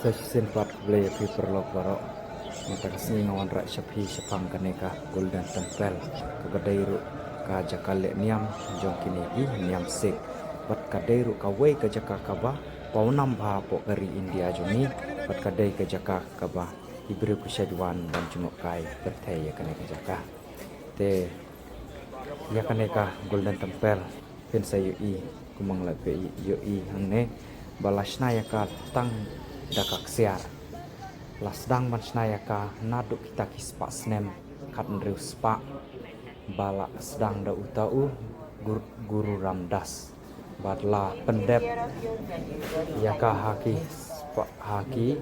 Session part play paper log baro mata kasih ngawan rak shapi shapang kaneka golden temple kabadairu ka jakale niam jong kini niam sik pat kadairu ka wei ka jaka kaba paunam bha po kari India joni pat kadai ka jaka kaba ibru kushadwan dan junok kai berthai ya kaneka jaka te ya kaneka golden temple pensa ui kumang lape ui hangne balasna ya ka tang dakak siar lasdang mansnayaka naduk kita kispa snem kat nriu spa bala sedang da utau guru ramdas batla pendep yaka haki spa haki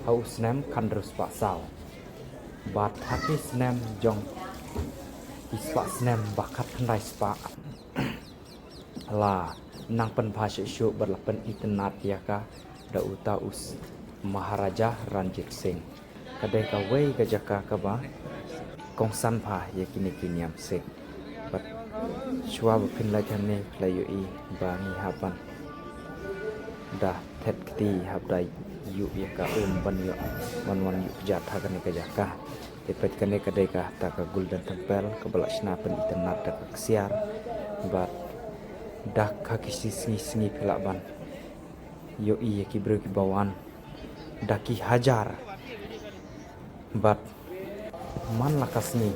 hau snem kandru spa sao bat haki snem jong kispa snem bakat kandai spa la nang pen bhasha syu berlapen itenat yaka da utaus Maharaja Ranjit Singh kadai ka wei ka jaka ka ba kong san pha ye kini kiniam sik bat shwa pin la thamne playu i ba ni haban da thet kti habdai yu ye ka ban yo wan yu jat ha ka jaka te pet kane kadai ka ta ka golden temple ka balashna pen internat da ka siar bat dak ka kisi singi pelaban yo i ye ki bro ki bawan daki hajar but man lakasni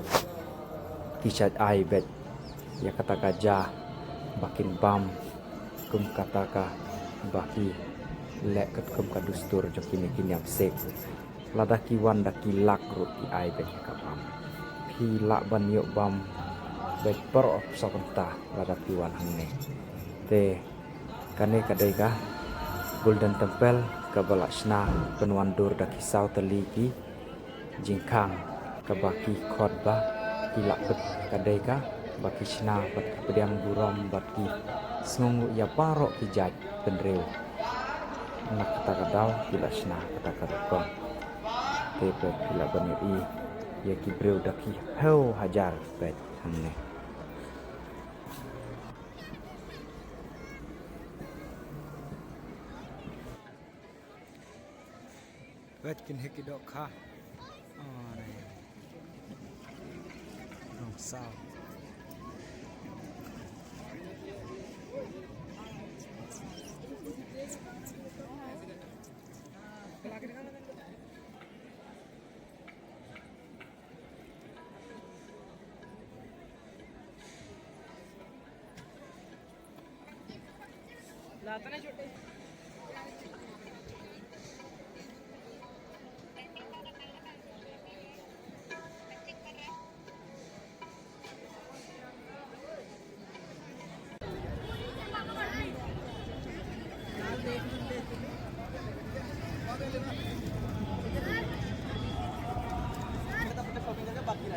kishat ai bet ya kata gajah bakin bam kum kata ka baki lek ket kum kadustur jokini kinyam sek ladaki wan daki lak rut ki ai bet ka bam pi lak ban yo bam bet per op sakenta ladaki wan hangne te kane kadai ka golden temple kabalashna penwandur daki sau teliki jingkang kabaki khotba kilak bet kadeka baki shna bat pediam buram baki sngungu ya parok kijaj penreu nak kata kadau kilashna kata kadakon tepe kila baniri ya kibreu daki heu hajar bet hamne Wet kin heki dok kha này không sao लाता ना छोटे बाकी